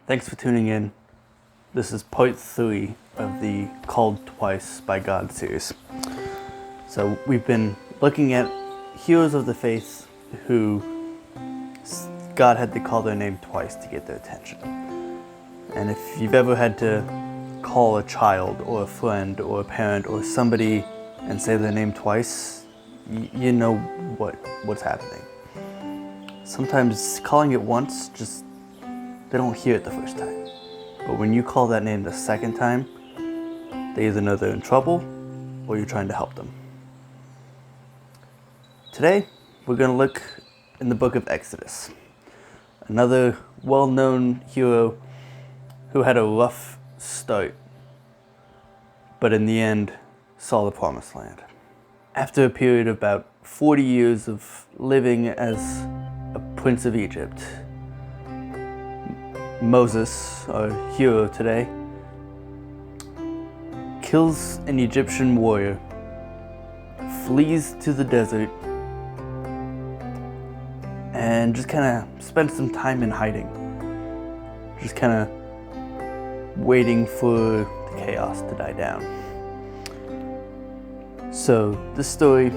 Thanks for tuning in. This is part 3 of the Called Twice by God series. So we've been looking at heroes of the faith who God had to call their name twice to get their attention. And if you've ever had to call a child or a friend or a parent or somebody and say their name twice, you know what's happening. Sometimes calling it once, just they don't hear it the first time. But when you call that name the second time, they either know they're in trouble or you're trying to help them. Today, we're going to look in the book of Exodus. Another well-known hero who had a rough start, but in the end saw the promised land. After a period of about 40 years of living as a prince of Egypt, Moses, our hero today, kills an Egyptian warrior, flees to the desert, and just kind of spends some time in hiding. Just kind of waiting for the chaos to die down. So this story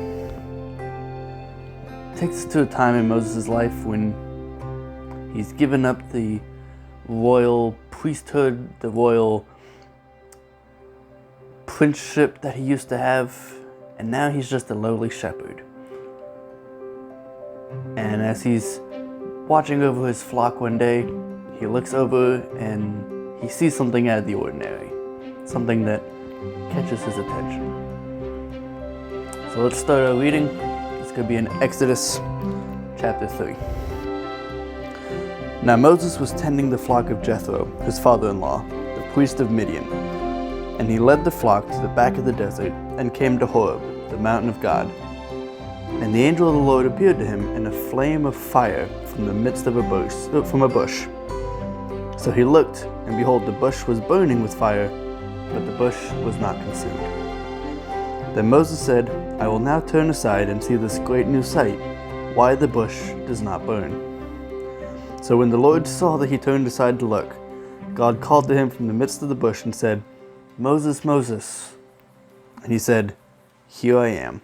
takes us to a time in Moses' life when he's given up the royal priesthood, the royal princeship that he used to have, and now he's just a lowly shepherd. And as he's watching over his flock one day, he looks over and he sees something out of the ordinary, something that catches his attention. So let's start our reading. It's going to be in Exodus chapter 3. Now Moses was tending the flock of Jethro, his father-in-law, the priest of Midian. And he led the flock to the back of the desert and came to Horeb, the mountain of God. And the angel of the Lord appeared to him in a flame of fire from the midst of a bush. So he looked, and behold, the bush was burning with fire, but the bush was not consumed. Then Moses said, I will now turn aside and see this great new sight, why the bush does not burn. So when the Lord saw that he turned aside to look, God called to him from the midst of the bush and said, Moses, Moses. And he said, Here I am.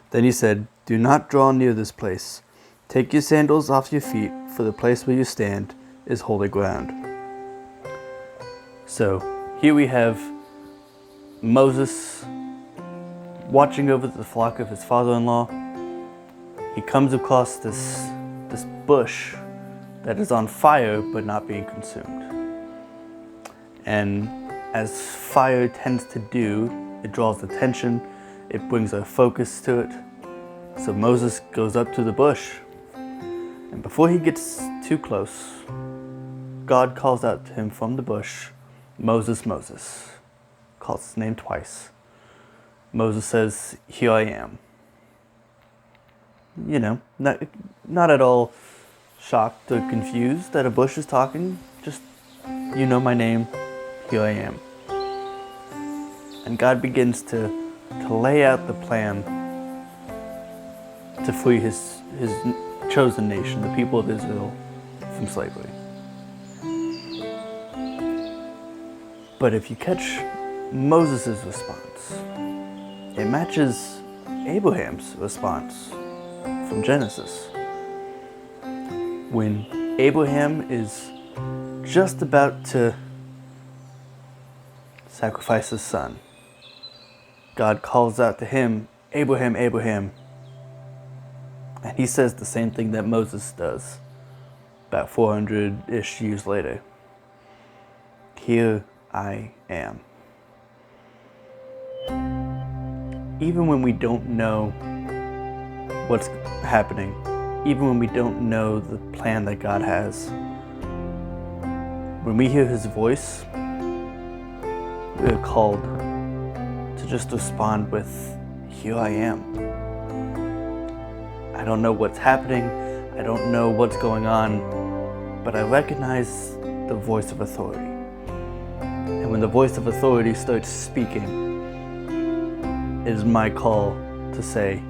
Then he said, Do not draw near this place. Take your sandals off your feet, for the place where you stand is holy ground. So here we have Moses watching over the flock of his father-in-law. He comes across this bush that is on fire but not being consumed. And as fire tends to do, it draws attention, it brings our focus to it. So Moses goes up to the bush, and before he gets too close, God calls out to him from the bush, Moses, Moses. Calls his name twice. Moses says, Here I am. You know, not at all shocked or confused that a bush is talking. Just, you know my name, here I am. And God begins to lay out the plan to free his chosen nation, the people of Israel, from slavery. But if you catch Moses' response, it matches Abraham's response from Genesis. When Abraham is just about to sacrifice his son, God calls out to him, Abraham, Abraham. And he says the same thing that Moses does about 400-ish years later. Here I am. Even when we don't know what's happening, even when we don't know the plan that God has, when we hear his voice, we are called to just respond with, Here I am. I don't know what's happening, I don't know what's going on, but I recognize the voice of authority. And when the voice of authority starts speaking, it is my call to say,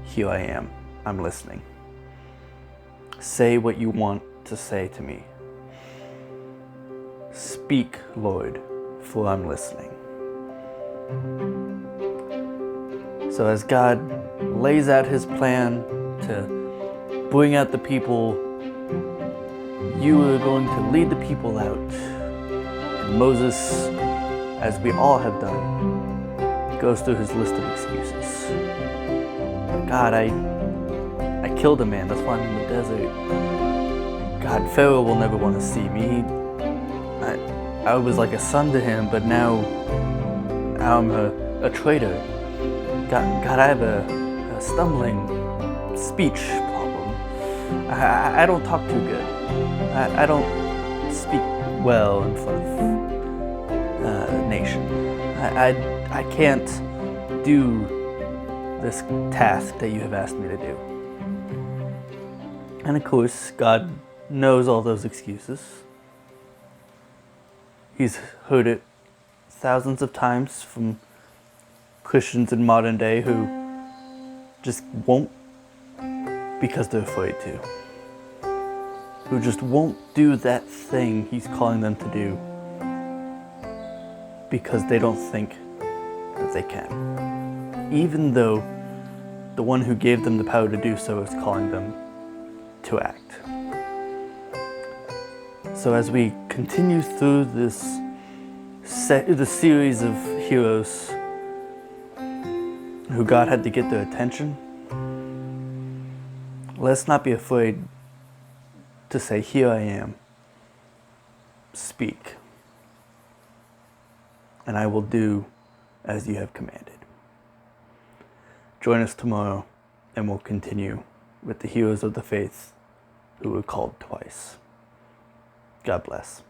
Here I am, I'm listening. Say what you want to say to me. Speak, Lord, for I'm listening. So as God lays out his plan to bring out the people, you are going to lead the people out. And Moses, as we all have done, goes through his list of excuses. God, I killed a man, that's why I'm in the desert. God, Pharaoh will never want to see me. I was like a son to him, but now I'm a traitor. God, I have a stumbling speech problem. I don't talk too good. I don't speak well in front of a nation. I can't do this task that you have asked me to do. And of course, God knows all those excuses. He's heard it thousands of times from Christians in modern day who just won't because they're afraid to. Who just won't do that thing he's calling them to do because they don't think that they can. Even though the one who gave them the power to do so is calling them to act. So as we continue through the series of heroes who God had to get their attention, let's not be afraid to say, "Here I am, speak, and I will do as you have commanded." Join us tomorrow, and we'll continue with the heroes of the faith who were called twice. God bless.